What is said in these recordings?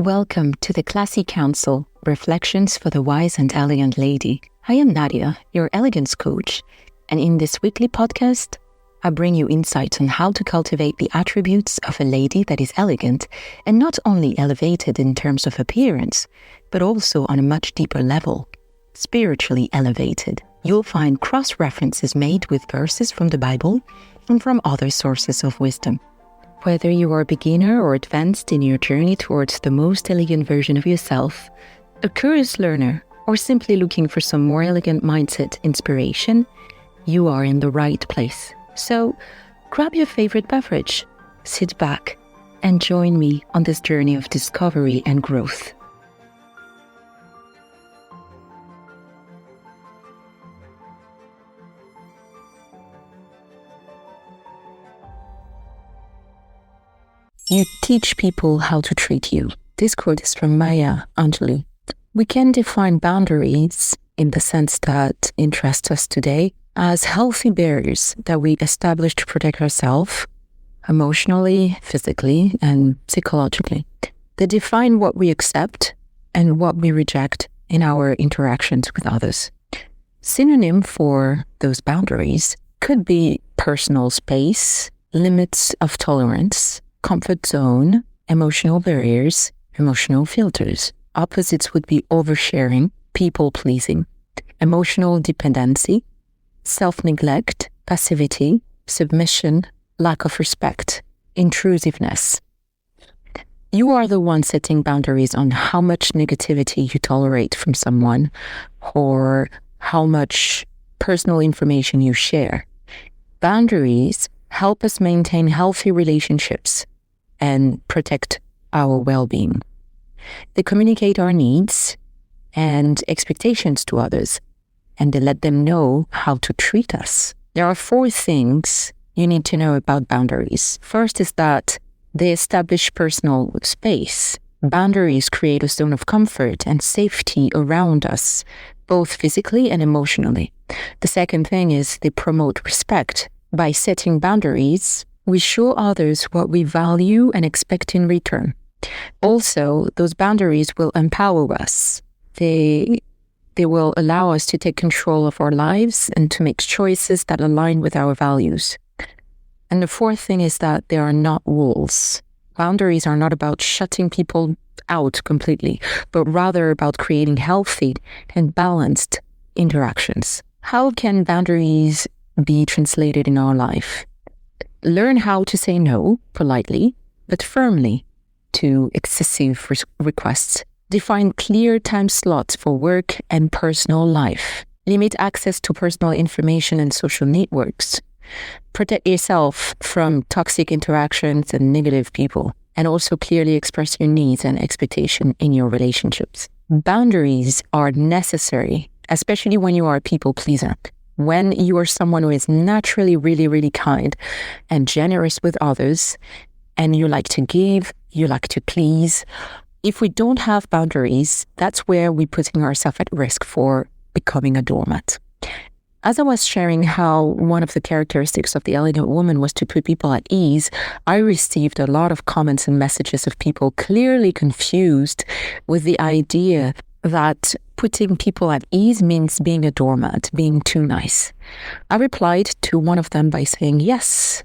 Welcome to the Classy Counsel, Reflections for the Wise and Elegant Lady. I am Nadia, your elegance coach, and in this weekly podcast, I bring you insights on how to cultivate the attributes of a lady that is elegant and not only elevated in terms of appearance, but also on a much deeper level, spiritually elevated. You'll find cross-references made with verses from the Bible and from other sources of wisdom. Whether you are a beginner or advanced in your journey towards the most elegant version of yourself, a curious learner, or simply looking for some more elegant mindset inspiration, you are in the right place. So, grab your favorite beverage, sit back, and join me on this journey of discovery and growth. You teach people how to treat you. This quote is from Maya Angelou. We can define boundaries in the sense that interests us today as healthy barriers that we establish to protect ourselves emotionally, physically, and psychologically. They define what we accept and what we reject in our interactions with others. Synonym for those boundaries could be personal space, limits of tolerance, comfort zone, emotional barriers, emotional filters. Opposites would be oversharing, people-pleasing, emotional dependency, self-neglect, passivity, submission, lack of respect, intrusiveness. You are the one setting boundaries on how much negativity you tolerate from someone or how much personal information you share. Boundaries help us maintain healthy relationships and protect our well-being. They communicate our needs and expectations to others, and they let them know how to treat us. There are 4 things you need to know about boundaries. First is that they establish personal space. Boundaries create a zone of comfort and safety around us, both physically and emotionally. The second thing is they promote respect. By setting boundaries, we show others what we value and expect in return. Also, those boundaries will empower us. They will allow us to take control of our lives and to make choices that align with our values. And the fourth thing is that they are not walls. Boundaries are not about shutting people out completely, but rather about creating healthy and balanced interactions. How can boundaries be translated in our life? Learn how to say no politely, but firmly to excessive requests. Define clear time slots for work and personal life. Limit access to personal information and social networks. Protect yourself from toxic interactions and negative people, and also clearly express your needs and expectations in your relationships. Boundaries are necessary, especially when you are a people pleaser. When you are someone who is naturally really, really kind and generous with others, and you like to give, you like to please, if we don't have boundaries, that's where we're putting ourselves at risk for becoming a doormat. As I was sharing how one of the characteristics of the elegant woman was to put people at ease, I received a lot of comments and messages of people clearly confused with the idea that putting people at ease means being a doormat, being too nice. I replied to one of them by saying, yes,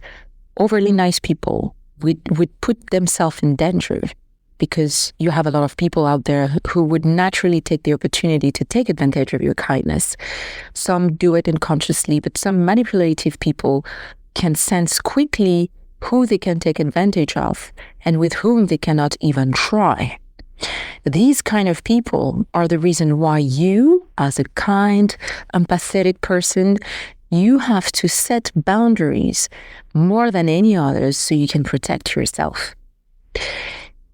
overly nice people would put themselves in danger because you have a lot of people out there who would naturally take the opportunity to take advantage of your kindness. Some do it unconsciously, but some manipulative people can sense quickly who they can take advantage of and with whom they cannot even try. These kind of people are the reason why you, as a kind, empathetic person, you have to set boundaries more than any others so you can protect yourself.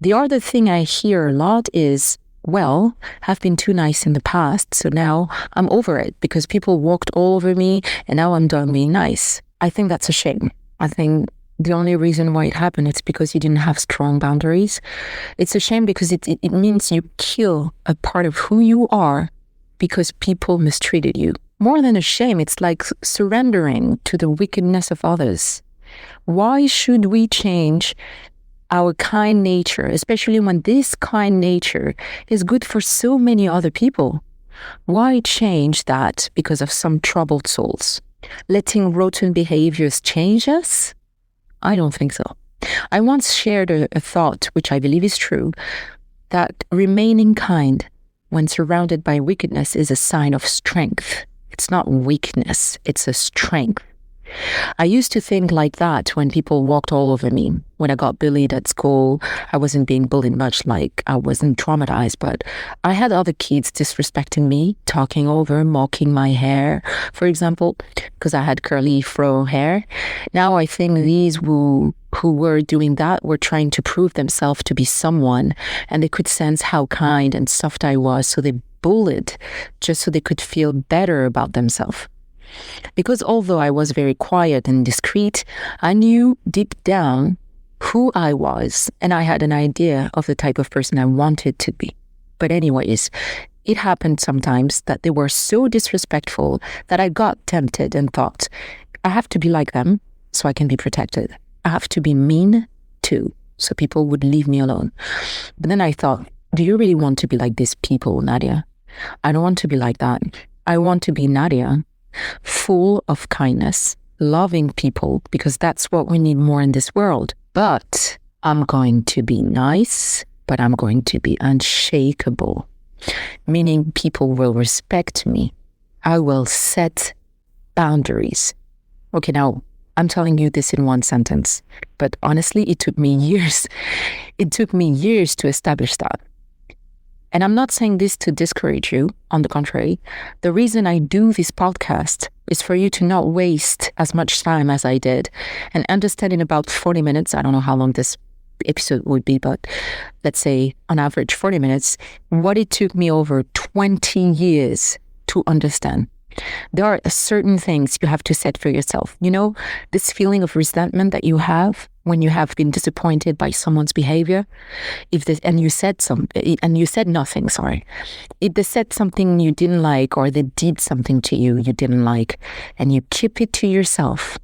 The other thing I hear a lot is, well, I've been too nice in the past, so now I'm over it because people walked all over me and now I'm done being nice. I think that's a shame. I think the only reason why it happened is because you didn't have strong boundaries. It's a shame because it means you kill a part of who you are because people mistreated you. More than a shame, it's like surrendering to the wickedness of others. Why should we change our kind nature, especially when this kind nature is good for so many other people. Why change that because of some troubled souls? Letting rotten behaviors change us? I don't think so. I once shared a thought, which I believe is true, that remaining kind when surrounded by wickedness is a sign of strength. It's not weakness, it's a strength. I used to think like that when people walked all over me. When I got bullied at school, I wasn't being bullied much, like I wasn't traumatized, but I had other kids disrespecting me, talking over, mocking my hair, for example, because I had curly fro hair. Now I think these who were doing that were trying to prove themselves to be someone, and they could sense how kind and soft I was, so they bullied just so they could feel better about themselves. Because although I was very quiet and discreet, I knew deep down who I was, and I had an idea of the type of person I wanted to be. But anyways, it happened sometimes that they were so disrespectful that I got tempted and thought, I have to be like them so I can be protected. I have to be mean too, so people would leave me alone. But then I thought, do you really want to be like these people, Nadia? I don't want to be like that. I want to be Nadia, full of kindness, loving people, because that's what we need more in this world. But I'm going to be nice, but I'm going to be unshakable, meaning people will respect me. I will set boundaries. Okay, now I'm telling you this in one sentence, but honestly, it took me years. It took me years to establish that. And I'm not saying this to discourage you. On the contrary, the reason I do this podcast is for you to not waste as much time as I did and understand in about 40 minutes, I don't know how long this episode would be, but let's say on average 40 minutes, what it took me over 20 years to understand. There are certain things you have to set for yourself. You know, this feeling of resentment that you have when you have been disappointed by someone's behavior, and you said nothing, if they said something you didn't like, or they did something to you didn't like, and you keep it to yourself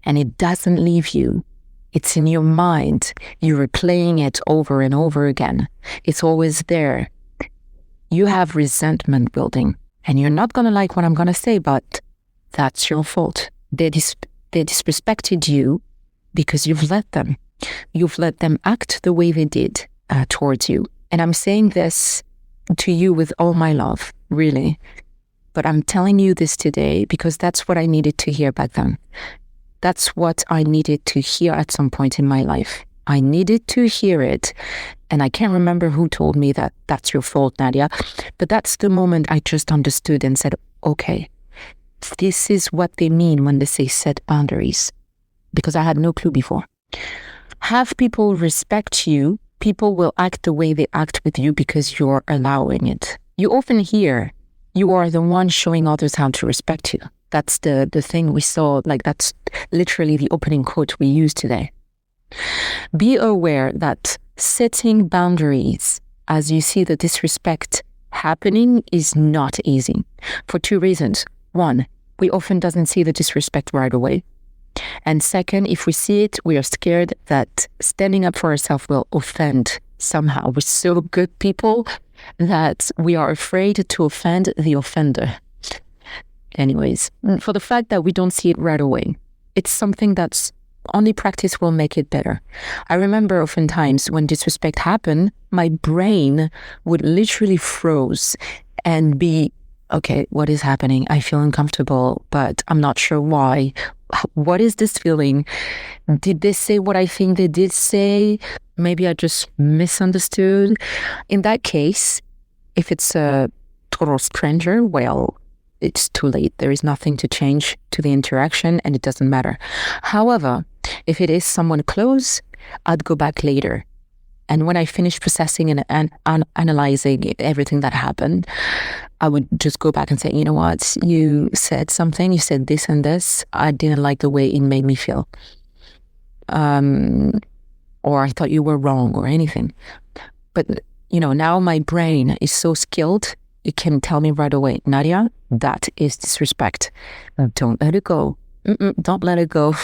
and it doesn't leave you, it's in your mind, you're replaying it over and over again, it's always there, you have resentment building. And you're not going to like what I'm going to say, but that's your fault. They disrespected you because you've let them. You've let them act the way they did towards you. And I'm saying this to you with all my love, really. But I'm telling you this today because that's what I needed to hear back then. That's what I needed to hear at some point in my life. I needed to hear it. And I can't remember who told me that that's your fault, Nadia. But that's the moment I just understood and said, okay, this is what they mean when they say set boundaries. Because I had no clue before. Have people respect you. People will act the way they act with you because you're allowing it. You often hear, you are the one showing others how to respect you. That's the thing we saw, like that's literally the opening quote we used today. Be aware that setting boundaries as you see the disrespect happening is not easy for two reasons. One, we often doesn't see the disrespect right away. And second, if we see it, we are scared that standing up for ourselves will offend somehow. We're so good people that we are afraid to offend the offender. Anyways, for the fact that we don't see it right away, it's something that's only practice will make it better. I remember oftentimes when disrespect happened, my brain would literally froze and be, okay, what is happening? I feel uncomfortable, but I'm not sure why. What is this feeling? Did they say what I think they did say? Maybe I just misunderstood. In that case, if it's a total stranger, well, it's too late. There is nothing to change to the interaction and it doesn't matter. However, if it is someone close, I'd go back later. And when I finished processing and analyzing everything that happened, I would just go back and say, you know what, you said something, you said this and this. I didn't like the way it made me feel. Or I thought you were wrong or anything. But, you know, now my brain is so skilled, it can tell me right away, Nadia, that is disrespect. Don't let it go. Don't let it go.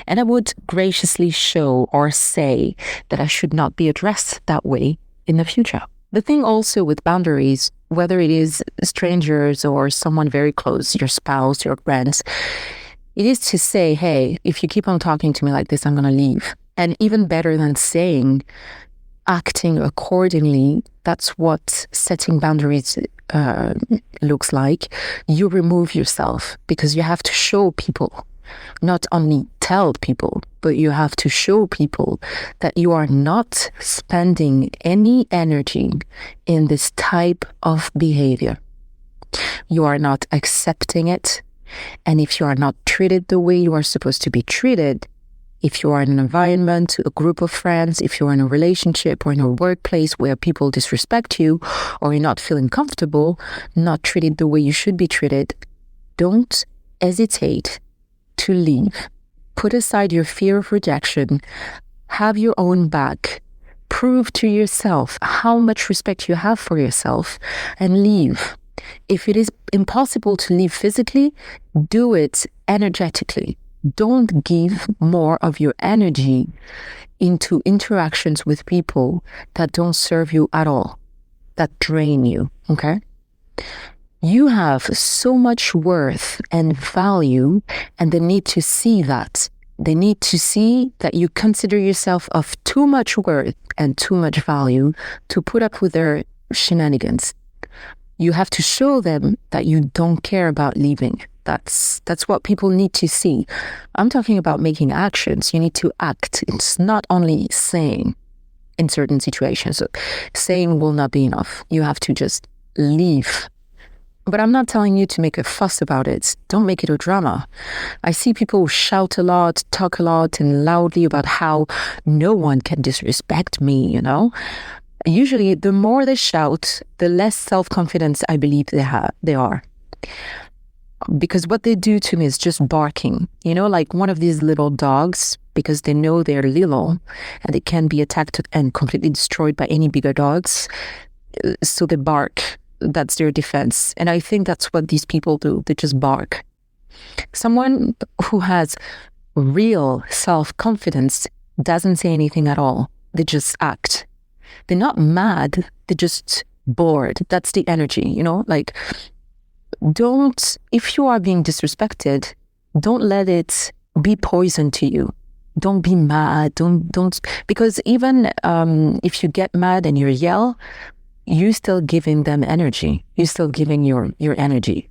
And I would graciously show or say that I should not be addressed that way in the future. The thing also with boundaries, whether it is strangers or someone very close, your spouse, your friends, it is to say, hey, if you keep on talking to me like this, I'm going to leave. And even better than saying, acting accordingly, that's what setting boundaries looks like. You remove yourself because you have to show people, not only tell people, but you have to show people that you are not spending any energy in this type of behavior. You are not accepting it. And if you are not treated the way you are supposed to be treated, if you are in an environment, a group of friends, if you're in a relationship or in a workplace where people disrespect you or you're not feeling comfortable, not treated the way you should be treated, don't hesitate to leave. Put aside your fear of rejection. Have your own back. Prove to yourself how much respect you have for yourself and leave. If it is impossible to leave physically, do it energetically. Don't give more of your energy into interactions with people that don't serve you at all, that drain you, okay? You have so much worth and value, and they need to see that. They need to see that you consider yourself of too much worth and too much value to put up with their shenanigans. You have to show them that you don't care about leaving. That's what people need to see. I'm talking about making actions. You need to act. It's not only saying in certain situations. So saying will not be enough. You have to just leave. But I'm not telling you to make a fuss about it. Don't make it a drama. I see people shout a lot, talk a lot, and loudly about how no one can disrespect me, you know? Usually, the more they shout, the less self-confidence I believe they are. Because what they do to me is just barking, you know, like one of these little dogs, because they know they're little and they can be attacked and completely destroyed by any bigger dogs. So they bark. That's their defense. And I think that's what these people do. They just bark. Someone who has real self-confidence doesn't say anything at all. They just act. They're not mad. They're just bored. That's the energy, you know, like if you are being disrespected, don't let it be poison to you. Don't be mad. Don't, because even if you get mad and you yell, you're still giving them energy. You're still giving your energy.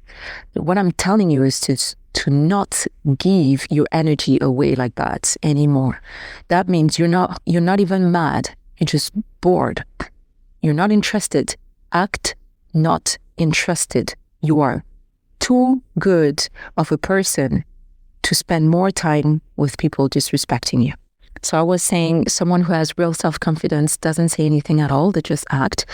What I'm telling you is to not give your energy away like that anymore. That means you're not even mad. You're just bored. You're not interested. Act not interested. You are too good of a person to spend more time with people disrespecting you. So I was saying someone who has real self-confidence doesn't say anything at all. They just act.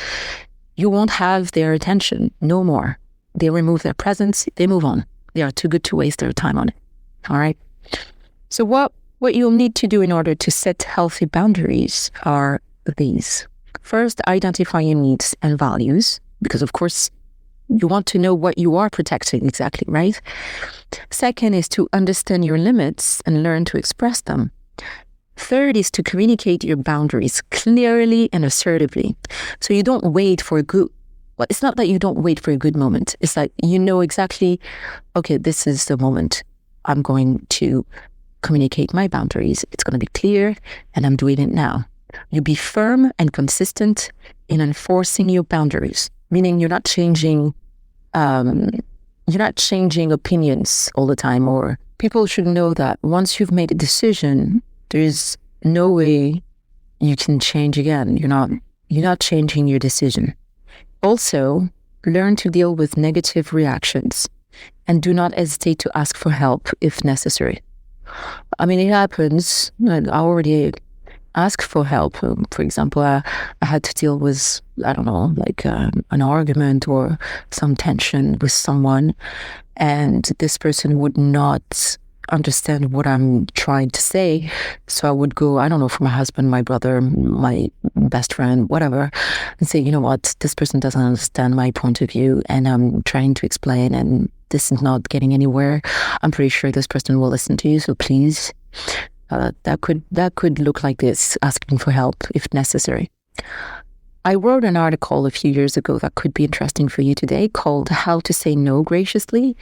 You won't have their attention. No more. They remove their presence. They move on. They are too good to waste their time on it. All right. So what you'll need to do in order to set healthy boundaries are these. First, identify your needs and values, because of course, you want to know what you are protecting exactly, right? Second is to understand your limits and learn to express them. Third is to communicate your boundaries clearly and assertively. So you don't wait for it's not that you don't wait for a good moment. It's like you know exactly, okay, this is the moment I'm going to communicate my boundaries. It's going to be clear and I'm doing it now. You be firm and consistent in enforcing your boundaries, meaning you're not changing opinions all the time, or people should know that once you've made a decision, there's no way you can change again. You're not changing your decision. Also, learn to deal with negative reactions and do not hesitate to ask for help if necessary. I mean, it happens. I already ask for help. For example, I had to deal with, I don't know, like an argument or some tension with someone, and this person would not understand what I'm trying to say. So I would go, I don't know, for my husband, my brother, my best friend, whatever, and say, you know what, this person doesn't understand my point of view, and I'm trying to explain, and this is not getting anywhere. I'm pretty sure this person will listen to you, so please That could look like this, asking for help if necessary. I wrote an article a few years ago that could be interesting for you today called How to Say No Graciously.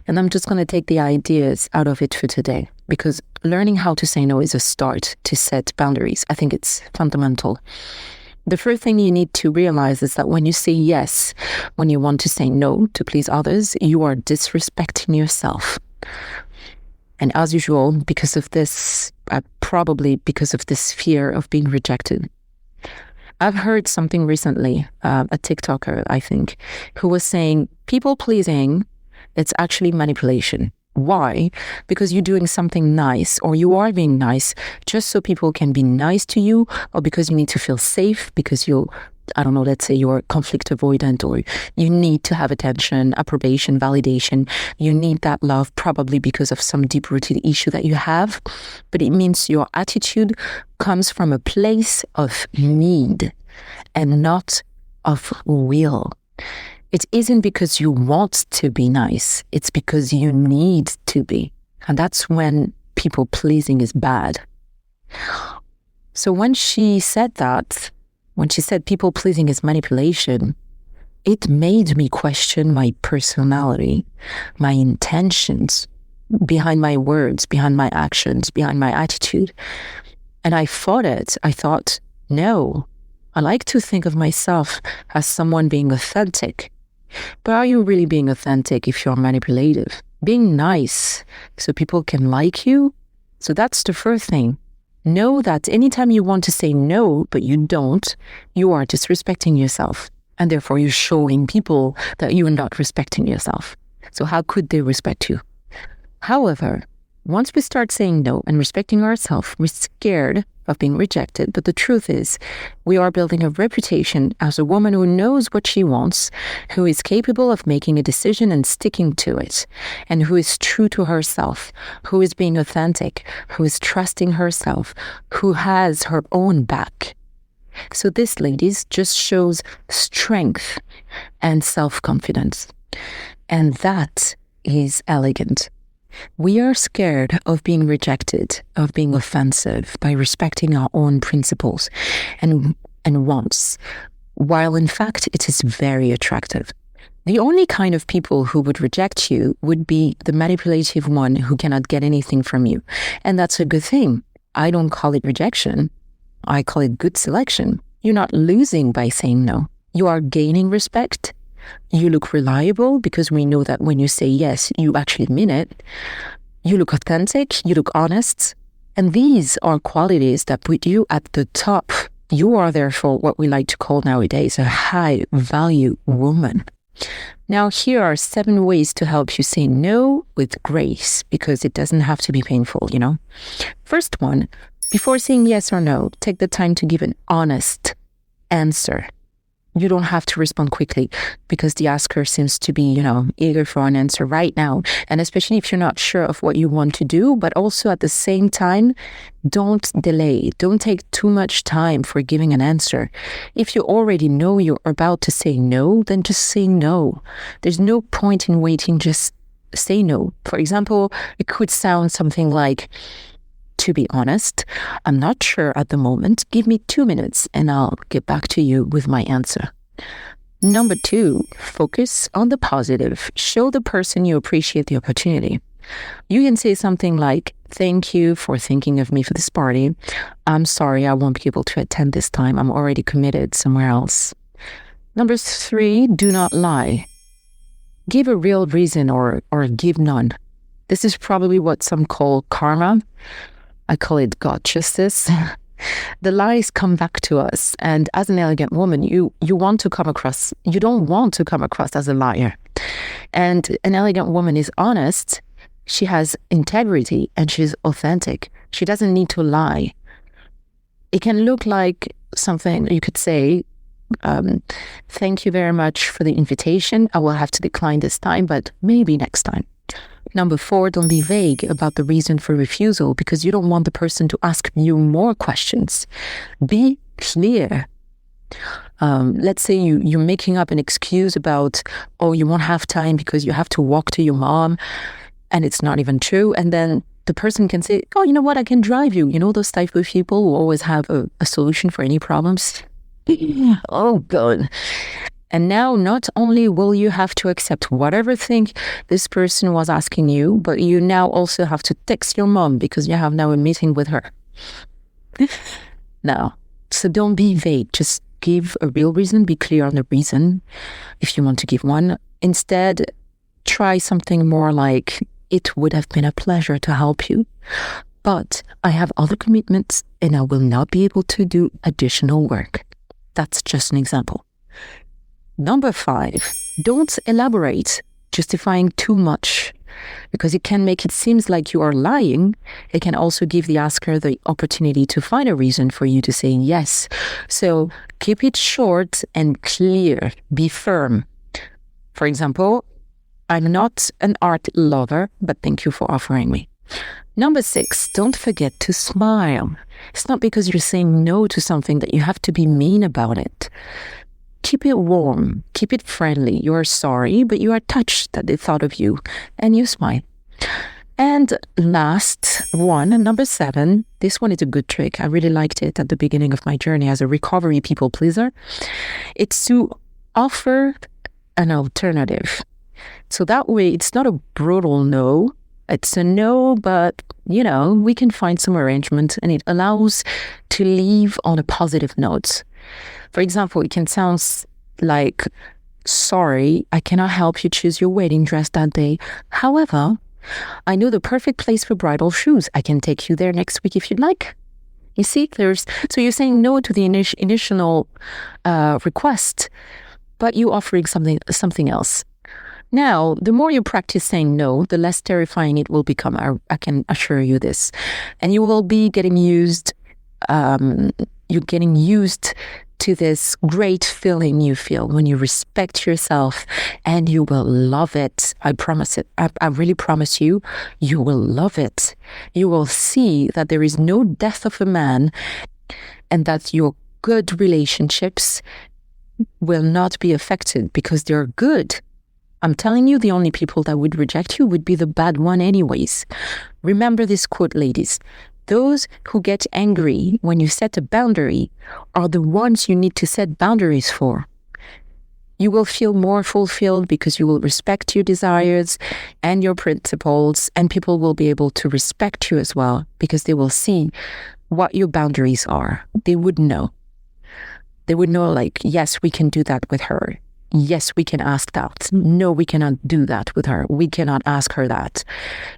And I'm just going to take the ideas out of it for today, because learning how to say no is a start to set boundaries. I think it's fundamental. The first thing you need to realize is that when you say yes, when you want to say no to please others, you are disrespecting yourself. And as usual, because of this, probably because of this fear of being rejected. I've heard something recently, a TikToker, I think, who was saying people pleasing, it's actually manipulation. Why? Because you're doing something nice, or you are being nice just so people can be nice to you, or because you need to feel safe, because let's say you're conflict avoidant, or you need to have attention, approbation, validation. You need that love probably because of some deep-rooted issue that you have. But it means your attitude comes from a place of need and not of will. It isn't because you want to be nice. It's because you need to be. And that's when people pleasing is bad. So when she said that, when she said people pleasing is manipulation, it made me question my personality, my intentions behind my words, behind my actions, behind my attitude. And I fought it. I thought, no, I like to think of myself as someone being authentic. But are you really being authentic if you're manipulative? Being nice so people can like you? So that's the first thing. Know that anytime you want to say no, but you don't, you are disrespecting yourself. And therefore you're showing people that you are not respecting yourself. So how could they respect you? However, once we start saying no and respecting ourselves, we're scared of being rejected. But the truth is, we are building a reputation as a woman who knows what she wants, who is capable of making a decision and sticking to it, and who is true to herself, who is being authentic, who is trusting herself, who has her own back. So this, ladies, just shows strength and self-confidence. And that is elegant. We are scared of being rejected, of being offensive, by respecting our own principles and wants, while in fact it is very attractive. The only kind of people who would reject you would be the manipulative one who cannot get anything from you. And that's a good thing. I don't call it rejection. I call it good selection. You're not losing by saying no. You are gaining respect. You look reliable because we know that when you say yes, you actually mean it. You look authentic, you look honest. And these are qualities that put you at the top. You are therefore what we like to call nowadays a high value woman. Now, here are 7 ways to help you say no with grace, because it doesn't have to be painful, you know. First one, before saying yes or no, take the time to give an honest answer. You don't have to respond quickly because the asker seems to be, eager for an answer right now. And especially if you're not sure of what you want to do, but also at the same time, don't delay. Don't take too much time for giving an answer. If you already know you're about to say no, then just say no. There's no point in waiting, just say no. For example, it could sound something like, to be honest, I'm not sure at the moment. Give me 2 minutes and I'll get back to you with my answer. Number 2, focus on the positive. Show the person you appreciate the opportunity. You can say something like, thank you for thinking of me for this party. I'm sorry I won't be able to attend this time. I'm already committed somewhere else. Number 3, do not lie. Give a real reason or give none. This is probably what some call karma. I call it God justice. The lies come back to us. And as an elegant woman, you don't want to come across as a liar. And an elegant woman is honest. She has integrity and she's authentic. She doesn't need to lie. It can look like something you could say, thank you very much for the invitation. I will have to decline this time, but maybe next time. Number 4, don't be vague about the reason for refusal because you don't want the person to ask you more questions. Be clear. Let's say you're making up an excuse about, you won't have time because you have to walk to your mom, and it's not even true. And then the person can say, oh, you know what, I can drive you. You know, those type of people who always have a solution for any problems. Oh, God. And now not only will you have to accept whatever thing this person was asking you, but you now also have to text your mom because you have now a meeting with her. Now, so don't be vague. Just give a real reason. Be clear on the reason if you want to give one. Instead, try something more like, it would have been a pleasure to help you, but I have other commitments and I will not be able to do additional work. That's just an example. Number 5, don't elaborate, justifying too much, because it can make it seem like you are lying. It can also give the asker the opportunity to find a reason for you to say yes. So keep it short and clear. Be firm. For example, I'm not an art lover, but thank you for offering me. Number 6, don't forget to smile. It's not because you're saying no to something that you have to be mean about it. Keep it warm, keep it friendly. You are sorry, but you are touched that they thought of you, and you smile. And last one, number 7, this one is a good trick. I really liked it at the beginning of my journey as a recovery people pleaser. It's to offer an alternative. So that way, it's not a brutal no. It's a no, but, you know, we can find some arrangement, and it allows to leave on a positive note. For example, it can sound like, sorry, I cannot help you choose your wedding dress that day. However, I know the perfect place for bridal shoes. I can take you there next week if you'd like. You see, so you're saying no to the initial request, but you offering something else. Now, the more you practice saying no, the less terrifying it will become. I can assure you this. And you will be getting used, you're getting used to this great feeling you feel when you respect yourself, and you will love it. I promise it. I really promise you, you will love it. You will see that there is no death of a man, and that your good relationships will not be affected because they're good. I'm telling you, the only people that would reject you would be the bad one anyways. Remember this quote, ladies. Those who get angry when you set a boundary are the ones you need to set boundaries for. You will feel more fulfilled because you will respect your desires and your principles, and people will be able to respect you as well because they will see what your boundaries are. They would know. They would know, like, yes, we can do that with her. Yes, we can ask that. No, we cannot do that with her. We cannot ask her that.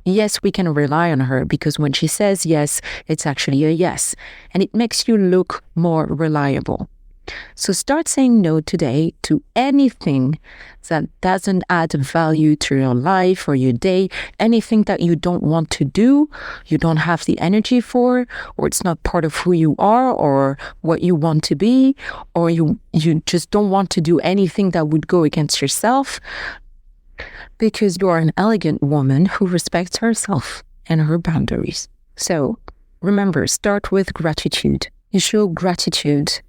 Yes, we can rely on her because when she says yes, it's actually a yes. And it makes you look more reliable. So start saying no today to anything that doesn't add value to your life or your day, anything that you don't want to do, you don't have the energy for, or it's not part of who you are or what you want to be, or you just don't want to do anything that would go against yourself, because you are an elegant woman who respects herself and her boundaries. So remember, start with gratitude. You show gratitude.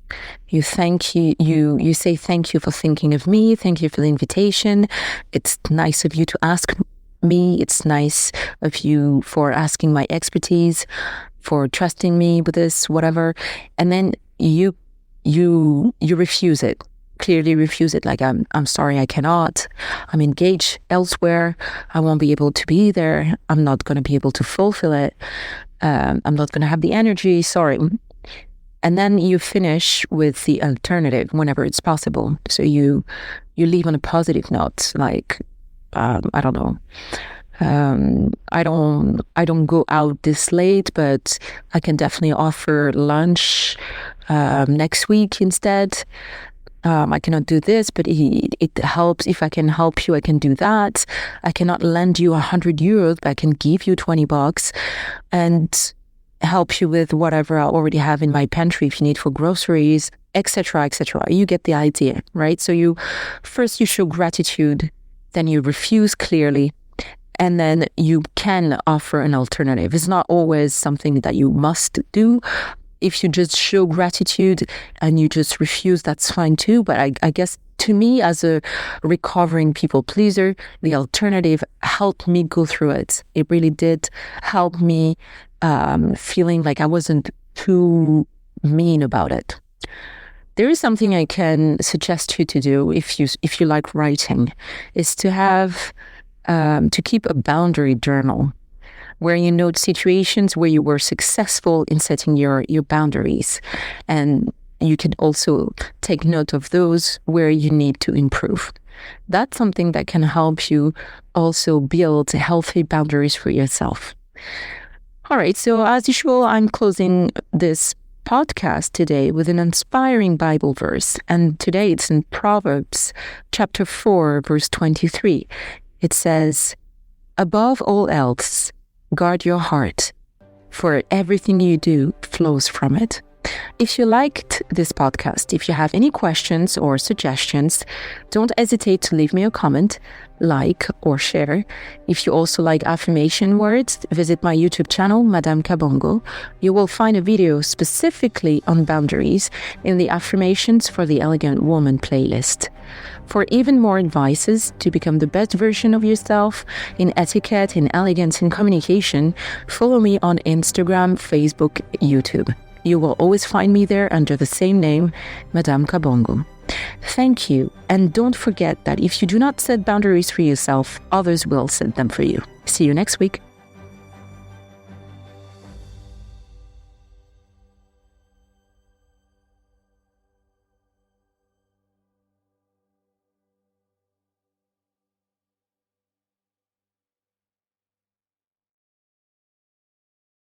You say thank you for thinking of me. Thank you for the invitation. It's nice of you to ask me. It's nice of you for asking my expertise, for trusting me with this, whatever. And then you refuse it. Clearly refuse it. Like, I'm sorry, I cannot. I'm engaged elsewhere. I won't be able to be there. I'm not going to be able to fulfill it. I'm not going to have the energy. Sorry. And then you finish with the alternative whenever it's possible. So you leave on a positive note, like, I don't know. I don't go out this late, but I can definitely offer lunch next week instead. I cannot do this, but it helps. If I can help you, I can do that. I cannot lend you 100 euros, but I can give you $20 and help you with whatever I already have in my pantry if you need for groceries, etc., etc. You get the idea, right? So you show gratitude, then you refuse clearly, and then you can offer an alternative. It's not always something that you must do. If you just show gratitude and you just refuse, that's fine too. But I guess To me, as a recovering people pleaser, the alternative helped me go through it. It really did help me feeling like I wasn't too mean about it. There is something I can suggest you to do if you like writing, is to have to keep a boundary journal where you note situations where you were successful in setting your boundaries, and you can also take note of those where you need to improve. That's something that can help you also build healthy boundaries for yourself. All right, so as usual, I'm closing this podcast today with an inspiring Bible verse, and today it's in Proverbs chapter 4, verse 23. It says, "Above all else, guard your heart, for everything you do flows from it." If you liked this podcast, if you have any questions or suggestions, don't hesitate to leave me a comment, like, or share. If you also like affirmation words, visit my YouTube channel, Madame Kabongo. You will find a video specifically on boundaries in the Affirmations for the Elegant Woman playlist. For even more advices to become the best version of yourself in etiquette, in elegance, in communication, follow me on Instagram, Facebook, YouTube. You will always find me there under the same name, Madame Kabongo. Thank you, and don't forget that if you do not set boundaries for yourself, others will set them for you. See you next week.